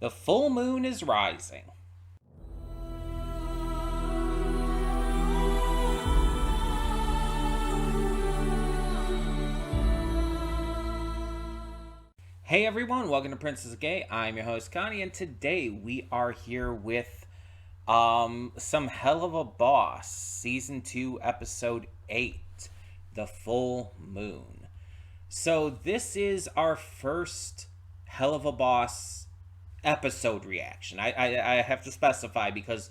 The full moon is rising. Hey everyone, welcome to Princess Gay. I'm your host Connie, and today we are here with some Helluva Boss, Season 2, Episode 8, The Full Moon. So this is our first Helluva Boss episode reaction. I have to specify because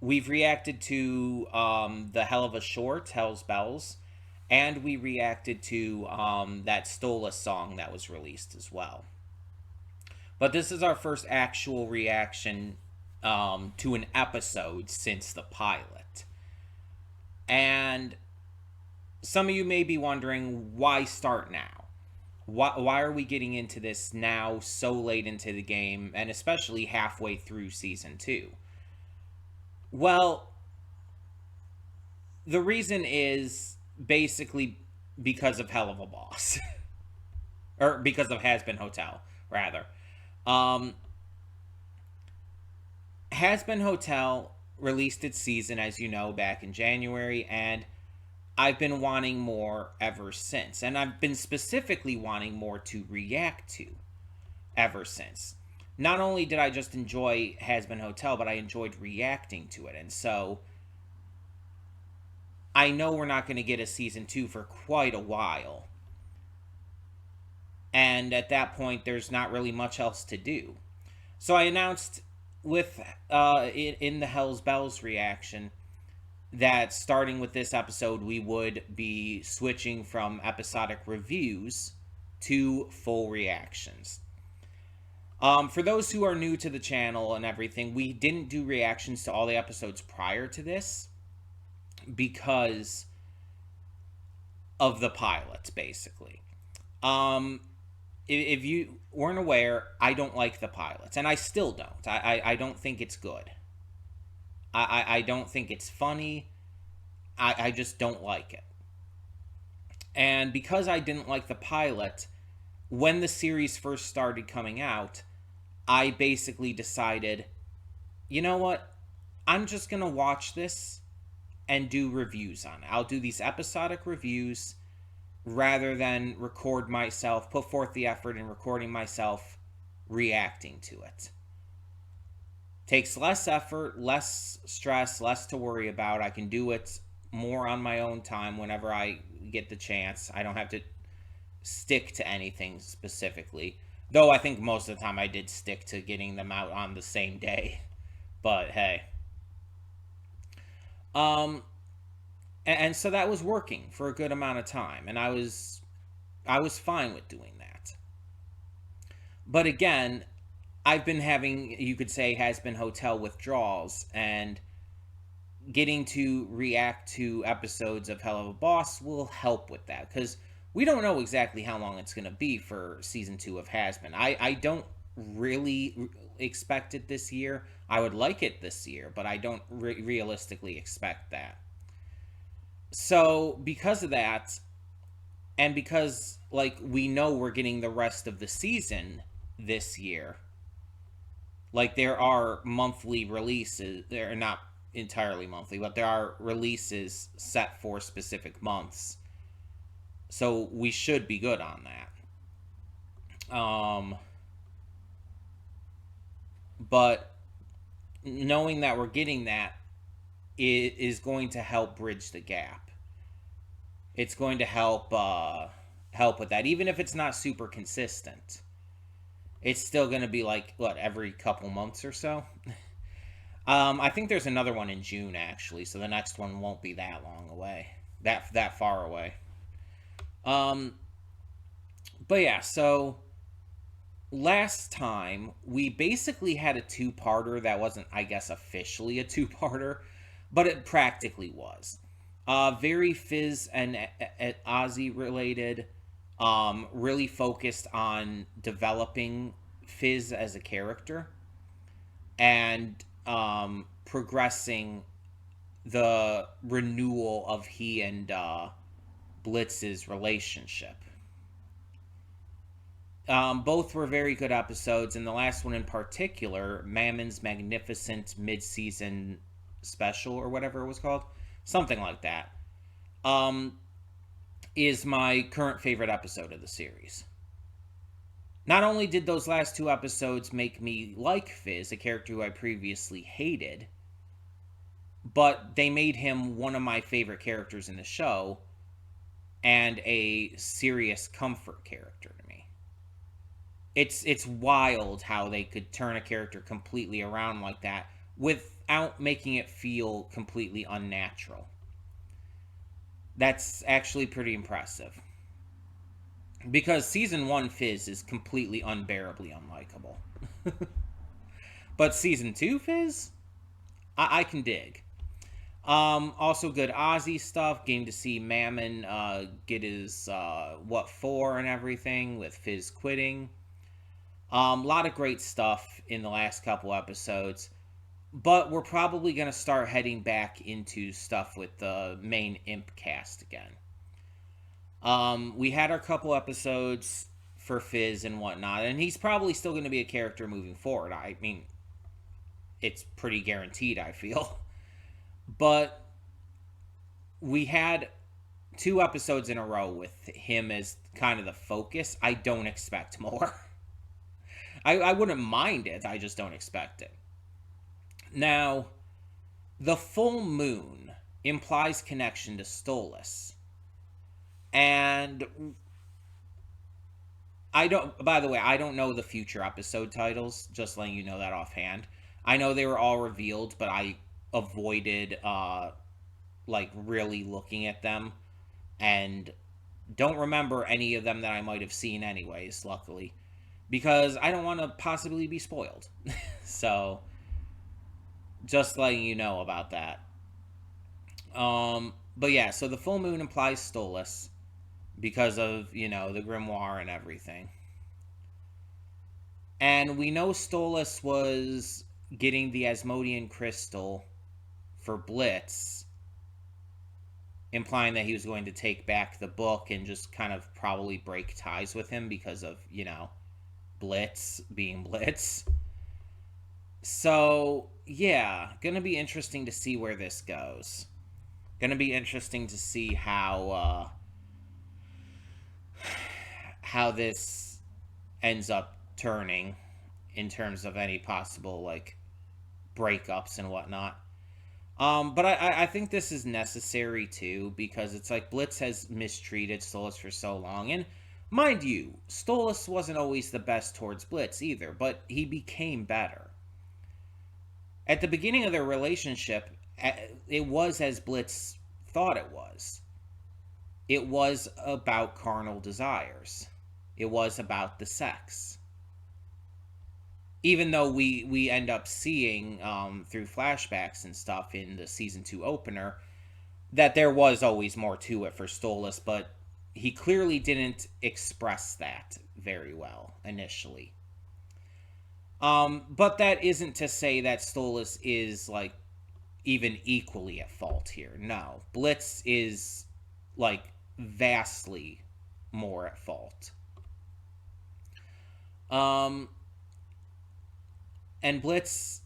we've reacted to the Helluva short, Hell's Bells, and we reacted to that Stola song that was released as well. But this is our first actual reaction to an episode since the pilot. And some of you may be wondering, why start now? Why are we getting into this now so late into the game, and especially halfway through Season 2? Well, the reason is basically because of Helluva Boss. Or because of Has Been Hotel, rather. Has Been Hotel released its season, as you know, back in January, and I've been wanting more ever since. And I've been specifically wanting more to react to ever since. Not only did I just enjoy Has Been Hotel, but I enjoyed reacting to it. And so I know we're not going to get a season 2 for quite a while. And at that point, there's not really much else to do. So I announced with in the Hell's Bells reaction that starting with this episode, we would be switching from episodic reviews to full reactions. For those who are new to the channel and everything, we didn't do reactions to all the episodes prior to this because of the pilots, basically. If you weren't aware, I don't like the pilots, and I still don't. I don't think it's good. I don't think it's funny. I just don't like it. And because I didn't like the pilot, when the series first started coming out, I basically decided, you know what? I'm just going to watch this and do reviews on it. I'll do these episodic reviews rather than record myself, put forth the effort in recording myself reacting to it. Takes less effort, less stress, less to worry about. I can do it more on my own time whenever I get the chance. I don't have to stick to anything specifically. Though I think most of the time I did stick to getting them out on the same day. But hey. And so that was working for a good amount of time, and I was fine with doing that. But again, I've been having, you could say, Has Been Hotel withdrawals, and getting to react to episodes of Helluva Boss will help with that, because we don't know exactly how long it's going to be for Season 2 of Has Been. I don't really expect it this year. I would like it this year, but I don't realistically expect that. So, because of that, and because, like, we know we're getting the rest of the season this year, like, there are monthly releases, they're not entirely monthly, but there are releases set for specific months. So, we should be good on that. But knowing that we're getting that is going to help bridge the gap. It's going to help with that, even if it's not super consistent. It's still going to be like, what, every couple months or so. I think there's another one in June, actually, so the next one won't be that long away, that far away. But yeah, so last time we basically had a two-parter that wasn't, I guess, officially a two-parter, but it practically was. Very Fizz and Ozzy related. Really focused on developing Fizz as a character and progressing the renewal of he and Blitz's relationship. Both were very good episodes, and the last one in particular, Mammon's Magnificent Mid-Season Special, or whatever it was called, something like that, um, is my current favorite episode of the series. Not only did those last two episodes make me like Fizz, a character who I previously hated, but they made him one of my favorite characters in the show and a serious comfort character to me. It's wild how they could turn a character completely around like that without making it feel completely unnatural. That's actually pretty impressive. Because season 1 Fizz is completely unbearably unlikable. But season 2 Fizz, I can dig. Also good Ozzy stuff. Getting to see Mammon get his what for and everything with Fizz quitting. A lot of great stuff in the last couple episodes. But we're probably going to start heading back into stuff with the main Imp cast again. We had our couple episodes for Fizz and whatnot, and he's probably still going to be a character moving forward. I mean, it's pretty guaranteed, I feel. But we had 2 episodes in a row with him as kind of the focus. I don't expect more. I wouldn't mind it, I just don't expect it. Now, the full moon implies connection to Stolas. And I don't, by the way, I don't know the future episode titles, just letting you know that offhand. I know they were all revealed, but I avoided, like, really looking at them. And don't remember any of them that I might have seen anyways, luckily. Because I don't want to possibly be spoiled. So, just letting you know about that. But yeah, so the full moon implies Stolas because of, the grimoire and everything. And we know Stolas was getting the Asmodean crystal for Blitz, implying that he was going to take back the book and just kind of probably break ties with him because of, Blitz being Blitz. So, yeah, gonna be interesting to see where this goes. Gonna be interesting to see how this ends up turning in terms of any possible, like, breakups and whatnot. But I think this is necessary too, because it's like Blitz has mistreated Stolas for so long. And mind you, Stolas wasn't always the best towards Blitz either, but he became better. At the beginning of their relationship, it was as Blitz thought it was. It was about carnal desires. It was about the sex. Even though we end up seeing through flashbacks and stuff in the season 2 opener that there was always more to it for Stolas, but he clearly didn't express that very well initially. But that isn't to say that Stolas is, like, even equally at fault here. No, Blitz is, like, vastly more at fault. And Blitz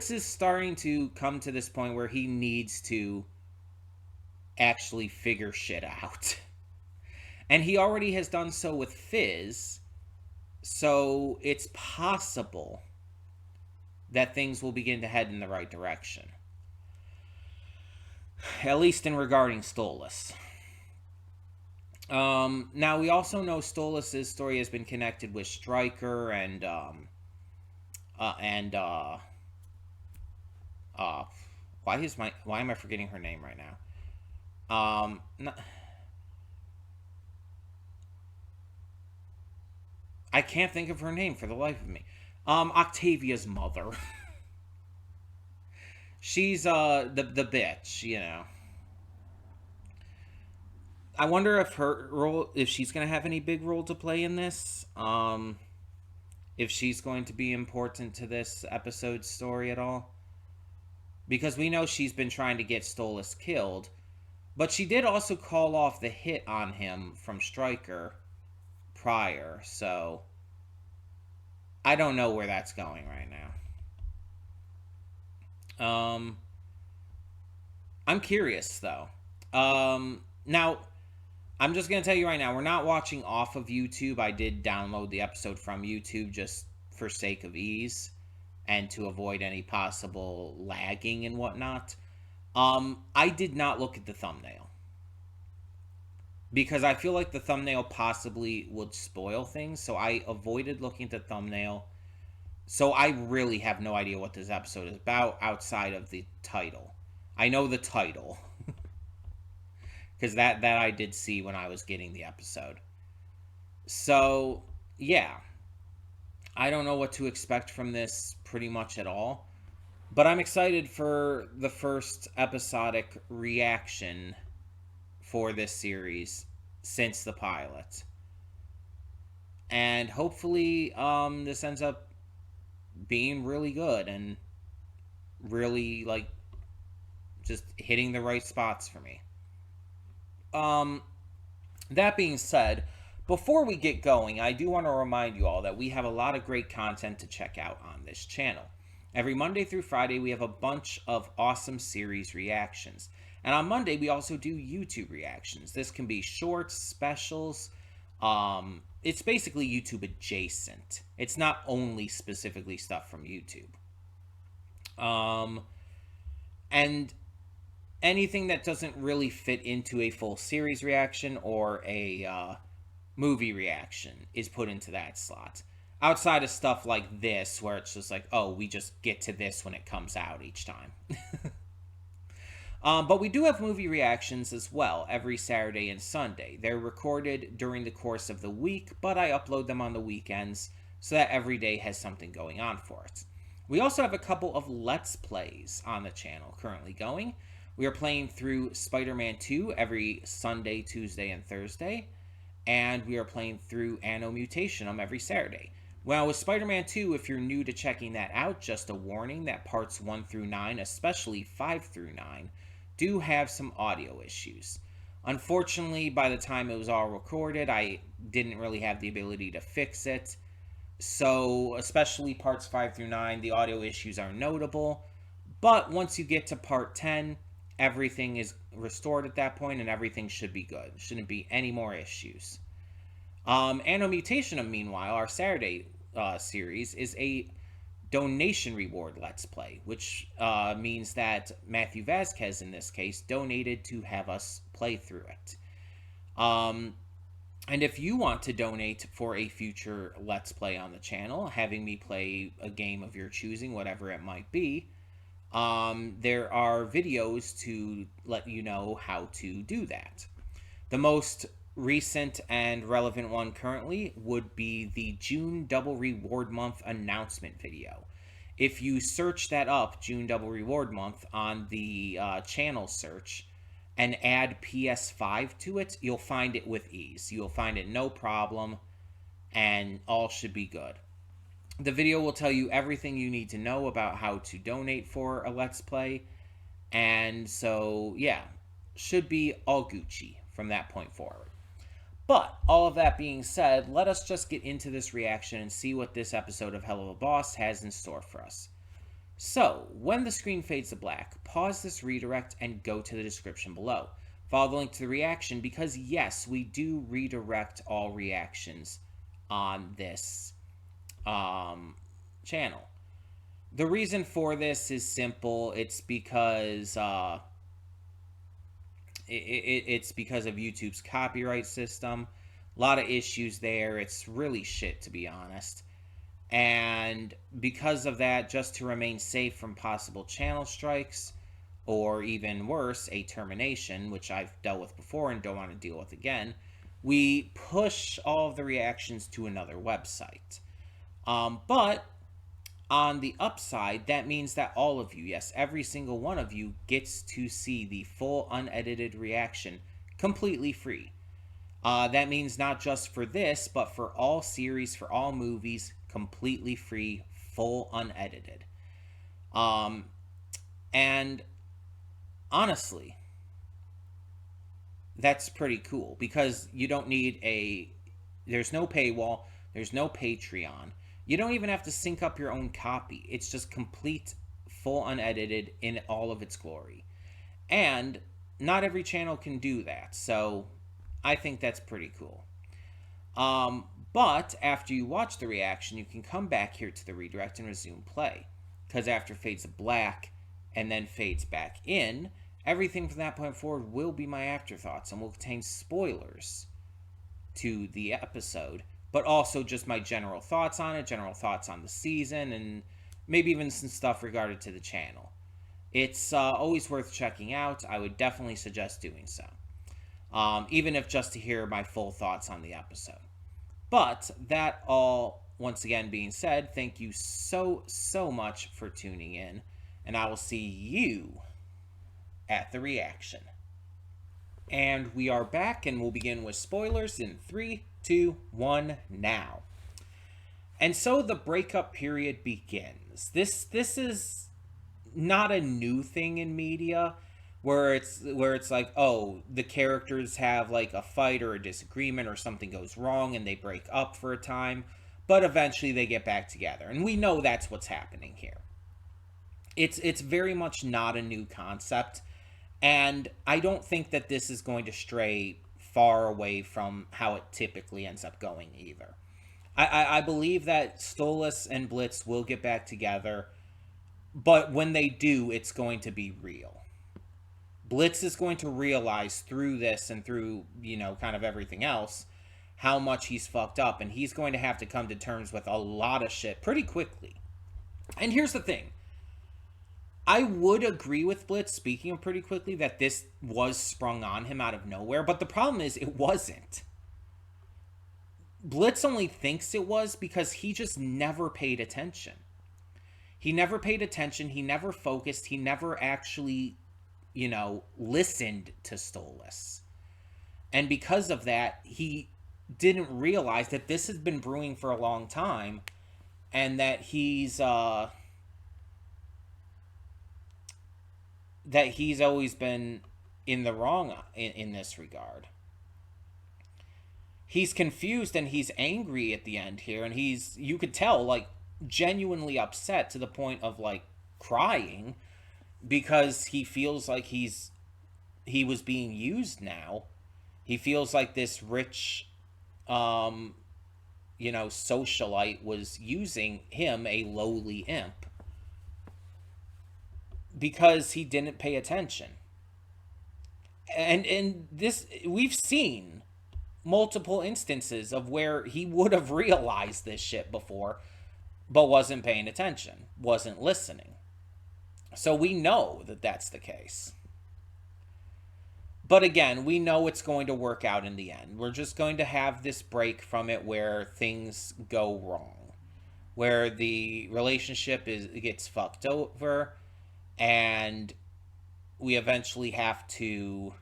is starting to come to this point where he needs to actually figure shit out. And he already has done so with Fizz, so it's possible that things will begin to head in the right direction. At least in regarding Stolas. Now, we also know Stolas' story has been connected with Stryker and why am I forgetting her name right now? I can't think of her name for the life of me. Octavia's mother. She's the bitch, I wonder if she's gonna have any big role to play in this. If she's going to be important to this episode's story at all. Because we know she's been trying to get Stolas killed, but she did also call off the hit on him from Stryker prior, so I don't know where that's going right now. I'm curious though. Now I'm just gonna tell you right now, we're not watching off of YouTube. I did download the episode from YouTube just for sake of ease and to avoid any possible lagging and whatnot. I did not look at the thumbnail because I feel like the thumbnail possibly would spoil things, so I avoided looking at the thumbnail. So I really have no idea what this episode is about outside of the title. I know the title because that I did see when I was getting the episode. So, yeah, I don't know what to expect from this pretty much at all. But I'm excited for the first episodic reaction for this series since the pilot. And hopefully this ends up being really good and really, like, just hitting the right spots for me. That being said, before we get going, I do want to remind you all that we have a lot of great content to check out on this channel. Every Monday through Friday, we have a bunch of awesome series reactions. And on Monday, we also do YouTube reactions. This can be shorts, specials. It's basically YouTube adjacent. It's not only specifically stuff from YouTube. And anything that doesn't really fit into a full series reaction or a movie reaction is put into that slot. Outside of stuff like this, where it's just like, oh, we just get to this when it comes out each time. But we do have movie reactions as well every Saturday and Sunday. They're recorded during the course of the week, but I upload them on the weekends so that every day has something going on for it. We also have a couple of Let's Plays on the channel currently going. We are playing through Spider-Man 2 every Sunday, Tuesday, and Thursday. And we are playing through Anno Mutationum every Saturday. Well, with Spider-Man 2, if you're new to checking that out, just a warning that parts 1 through 9, especially 5 through 9, do have some audio issues. Unfortunately, by the time it was all recorded, I didn't really have the ability to fix it. So, especially parts 5 through 9, the audio issues are notable. But once you get to part 10, everything is restored at that point and everything should be good. Shouldn't be any more issues. Anno Mutationum, meanwhile, our Saturday series, is a donation reward Let's Play, which means that Matthew Vasquez, in this case, donated to have us play through it. And if you want to donate for a future Let's Play on the channel, having me play a game of your choosing, whatever it might be, there are videos to let you know how to do that. The most recent and relevant one currently would be the June Double Reward Month announcement video. If you search that up, June Double Reward Month, on the channel search and add PS5 to it, you'll find it with ease. You'll find it no problem, and all should be good. The video will tell you everything you need to know about how to donate for a Let's Play, and so, yeah, should be all Gucci from that point forward. But, all of that being said, let us just get into this reaction and see what this episode of Helluva Boss has in store for us. So, when the screen fades to black, pause this redirect and go to the description below. Follow the link to the reaction because, yes, we do redirect all reactions on this channel. The reason for this is simple. It's because it's because of YouTube's copyright system. A lot of issues there. It's really shit, to be honest. And because of that, just to remain safe from possible channel strikes, or even worse, a termination, which I've dealt with before and don't want to deal with again, we push all of the reactions to another website. But on the upside, that means that all of you, yes, every single one of you, gets to see the full unedited reaction completely free. That means not just for this, but for all series, for all movies, completely free, full unedited. And honestly, that's pretty cool because you don't need a There's no paywall. There's no Patreon. You don't even have to sync up your own copy. It's just complete, full unedited in all of its glory. And not every channel can do that. So I think that's pretty cool. But after you watch the reaction, you can come back here to the redirect and resume play. Because after fades to black and then fades back in, everything from that point forward will be my afterthoughts and will contain spoilers to the episode, but also just my general thoughts on it, general thoughts on the season, and maybe even some stuff regarding to the channel. It's always worth checking out. I would definitely suggest doing so, even if just to hear my full thoughts on the episode. But that all, once again being said, thank you so much for tuning in, and I will see you at the reaction. And we are back, and we'll begin with spoilers in 3, 2, 1, now. And so the breakup period begins. This is not a new thing in media, where it's like, oh, the characters have like a fight or a disagreement or something goes wrong and they break up for a time, but eventually they get back together. And we know that's what's happening here. It's very much not a new concept, and I don't think that this is going to stray far away from how it typically ends up going either. I believe that Stolas and Blitz will get back together, but when they do, it's going to be real. Blitz is going to realize through this and through, kind of everything else, how much he's fucked up, and he's going to have to come to terms with a lot of shit pretty quickly. And here's the thing. I would agree with Blitz, speaking of pretty quickly, that this was sprung on him out of nowhere, but the problem is it wasn't. Blitz only thinks it was because he just never paid attention. He never paid attention, he never focused, he never actually, listened to Stolas. And because of that, he didn't realize that this has been brewing for a long time, and that he's always been in the wrong in this regard. He's confused and he's angry at the end here, and you could tell, like, genuinely upset to the point of, like, crying, because he feels like he was being used now. He feels like this rich, socialite was using him, a lowly imp, because he didn't pay attention. And this, we've seen multiple instances of where he would have realized this shit before, but wasn't paying attention, wasn't listening. So we know that that's the case. But again, we know it's going to work out in the end. We're just going to have this break from it where things go wrong, where the relationship gets fucked over, and we eventually have to,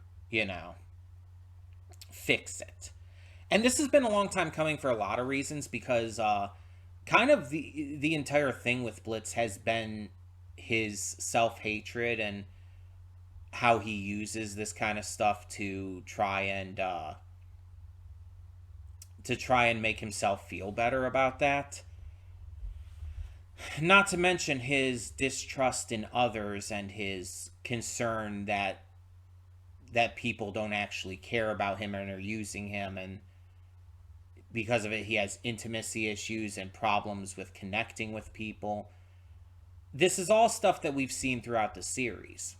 fix it. And this has been a long time coming for a lot of reasons, because kind of the entire thing with Blitz has been his self-hatred and how he uses this kind of stuff to try and make himself feel better about that. Not to mention his distrust in others and his concern that people don't actually care about him and are using him, and because of it he has intimacy issues and problems with connecting with people. This is all stuff that we've seen throughout the series.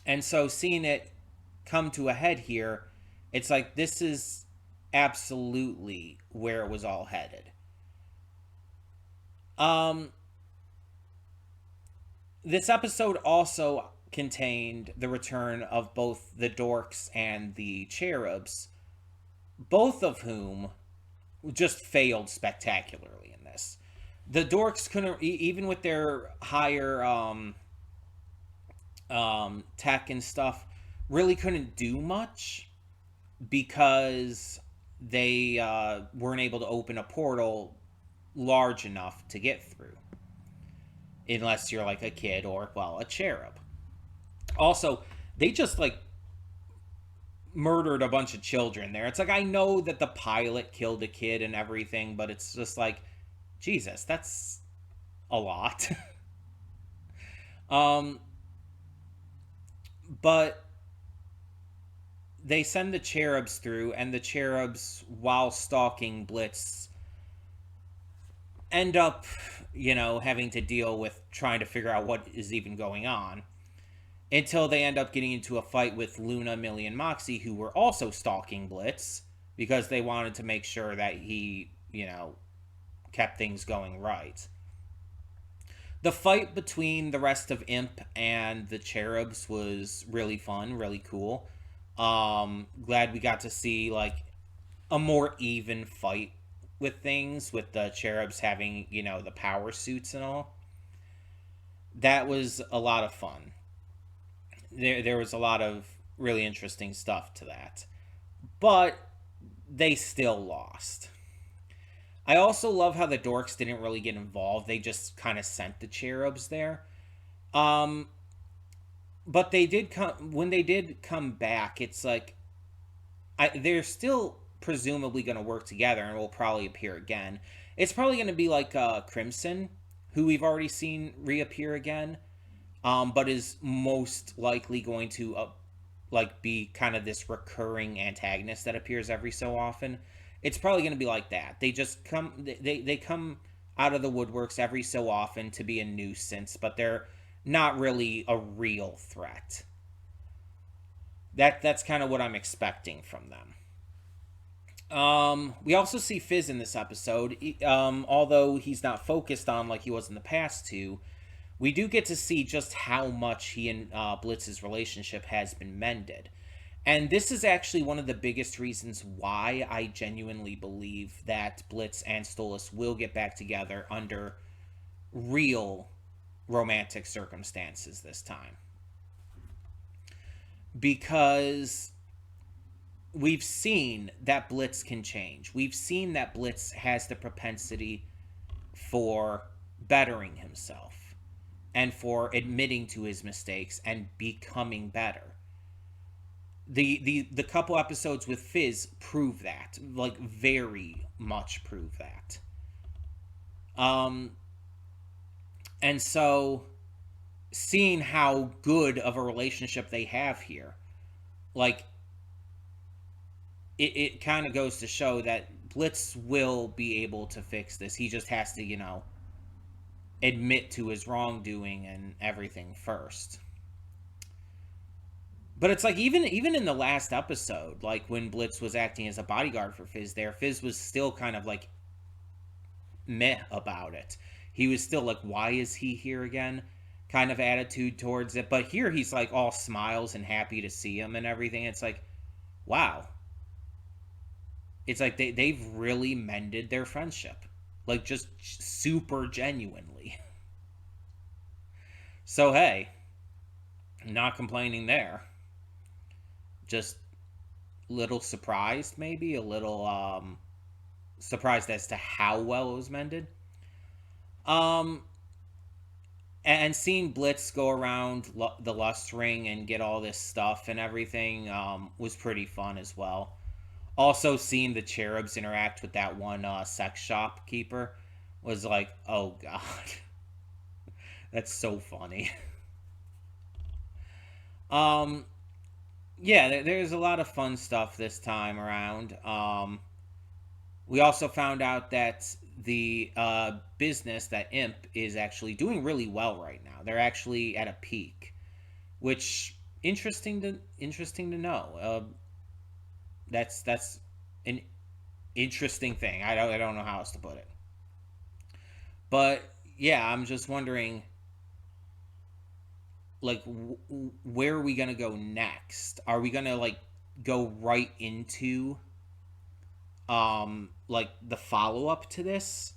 And so seeing it come to a head here, it's like this is absolutely where it was all headed. This episode also contained the return of both the dorks and the cherubs, both of whom just failed spectacularly in this. The dorks couldn't, even with their higher tech and stuff, really couldn't do much, because they weren't able to open a portal large enough to get through, unless you're like a kid or, well, a cherub. Also, they just, like, murdered a bunch of children there. It's like, I know that the pilot killed a kid and everything, but it's just like, Jesus, that's a lot. um, but they send the cherubs through, and the cherubs, while stalking Blitz, end up, having to deal with trying to figure out what is even going on. Until they end up getting into a fight with Luna, Millie, and Moxie, who were also stalking Blitz because they wanted to make sure that he, kept things going right. The fight between the rest of Imp and the Cherubs was really fun, really cool. Glad we got to see like a more even fight with things, with the Cherubs having, the power suits and all. That was a lot of fun. There was a lot of really interesting stuff to that. But they still lost. I also love how the dorks didn't really get involved. They just kind of sent the cherubs there. Um, but they did come when they did come back. It's like they're still presumably going to work together and will probably appear again. It's probably going to be like Crimson, who we've already seen reappear again, but is most likely going to like be kind of this recurring antagonist that appears every so often. It's probably going to be like that. They just come they come out of the woodworks every so often to be a nuisance, but they're not really a real threat. That's kind of what I'm expecting from them. We also see Fizz in this episode. Although he's not focused on like he was in the past two, we do get to see just how much he and Blitz's relationship has been mended. And this is actually one of the biggest reasons why I genuinely believe that Blitz and Stolas will get back together under real romantic circumstances this time. Because we've seen that Blitz can change. We've seen that Blitz has the propensity for bettering himself and for admitting to his mistakes and becoming better. The couple episodes with Fizz prove that, like very much prove that. And so seeing how good of a relationship they have here, like it kind of goes to show that Blitz will be able to fix this. He just has to, admit to his wrongdoing and everything first. But it's like even in the last episode, like when Blitz was acting as a bodyguard for Fizz there, Fizz was still kind of like meh about it. He was still like, why is he here again? Kind of attitude towards it. But here he's like all smiles and happy to see him and everything. It's like, wow. It's like they've really mended their friendship. Like just super genuinely. So hey, not complaining there. Just little surprised, maybe a little surprised as to how well it was mended. And seeing Blitz go around the Lust Ring and get all this stuff and everything was pretty fun as well. Also, seeing the cherubs interact with that one sex shop keeper was like, oh god, that's so funny. Yeah, there's a lot of fun stuff this time around. We also found out that the business that Imp is actually doing really well right now. They're actually at a peak, which interesting to know. That's an interesting thing. I don't know how else to put it. But yeah, I'm just wondering, like, where are we gonna go next? Are we gonna like go right into like the follow up to this,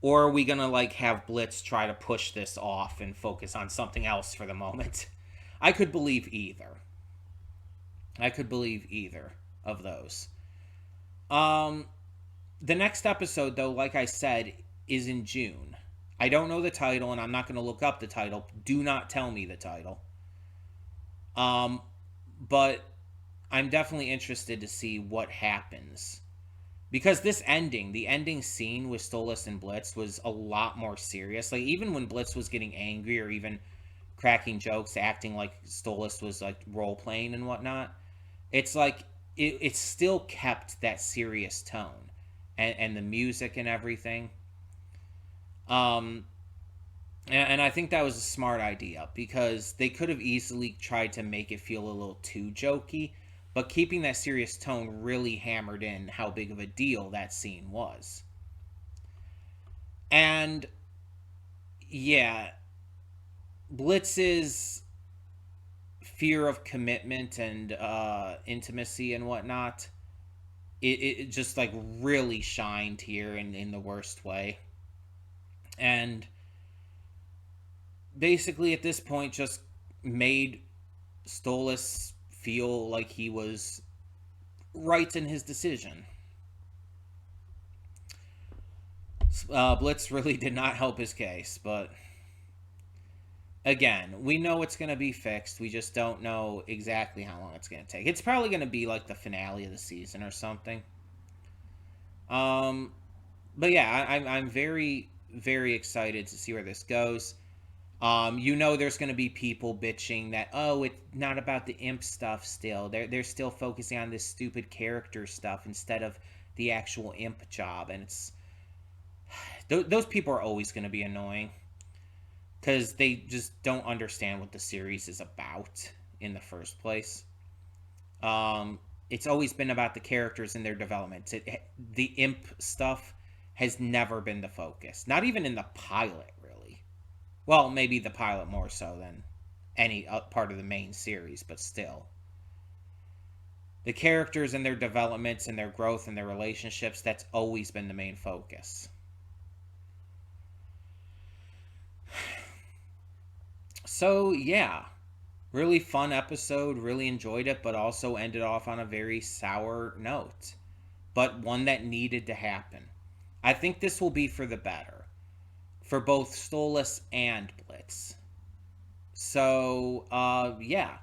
or are we gonna like have Blitz try to push this off and focus on something else for the moment? I could believe either. I could believe either of those. The next episode, though, like I said, is in June. I don't know the title, and I'm not going to look up the title. Do not tell me the title. But I'm definitely interested to see what happens. Because this ending, the ending scene with Stolas and Blitz was a lot more serious. Like, even when Blitz was getting angry or even cracking jokes, acting like Stolas was like role playing and whatnot, it's like it still kept that serious tone, and the music and everything. Um, and I think that was a smart idea because they could have easily tried to make it feel a little too jokey, but keeping that serious tone really hammered in how big of a deal that scene was. And yeah, Blitz's fear of commitment and intimacy and whatnot, it just like really shined here in the worst way. And basically at this point just made Stolas feel like he was right in his decision. Blitz really did not help his case, but again, we know it's going to be fixed. We just don't know exactly how long it's going to take. It's probably going to be like the finale of the season or something. Um, but yeah, I'm very, very excited to see where this goes. There's going to be people bitching that, oh, it's not about the imp stuff still. They're still focusing on this stupid character stuff instead of the actual imp job. And those people are always going to be annoying because they just don't understand what the series is about in the first place. It's always been about the characters and their development. The imp stuff has never been the focus. Not even in the pilot, really. Well, maybe the pilot more so than any part of the main series, but still. The characters and their developments and their growth and their relationships, that's always been the main focus. So, yeah. Really fun episode, really enjoyed it, but also ended off on a very sour note. But one that needed to happen. I think this will be for the better. For both Stolas and Blitz. So, yeah.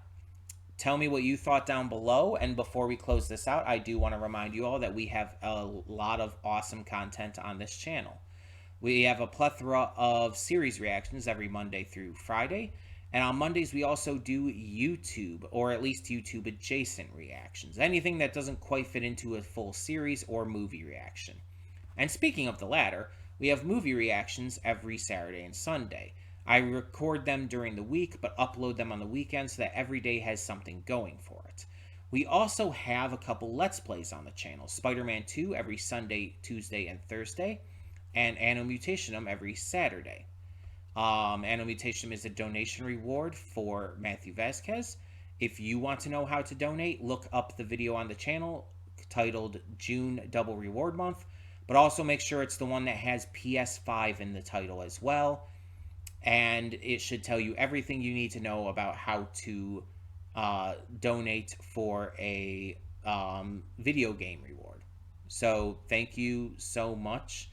Tell me what you thought down below. And before we close this out, I do want to remind you all that we have a lot of awesome content on this channel. We have a plethora of series reactions every Monday through Friday. And on Mondays, we also do YouTube, or at least YouTube adjacent reactions. Anything that doesn't quite fit into a full series or movie reaction. And speaking of the latter, we have movie reactions every Saturday and Sunday. I record them during the week, but upload them on the weekend so that every day has something going for it. We also have a couple Let's Plays on the channel. Spider-Man 2 every Sunday, Tuesday, and Thursday, and Anno Mutationum every Saturday. Anno Mutationum is a donation reward for Matthew Vasquez. If you want to know how to donate, look up the video on the channel titled June Double Reward Month, but also make sure it's the one that has PS5 in the title as well. And it should tell you everything you need to know about how to donate for a video game reward. So thank you so much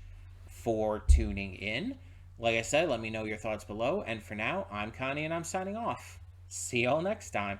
for tuning in. Like I said, let me know your thoughts below. And for now, I'm Connie and I'm signing off. See y'all next time.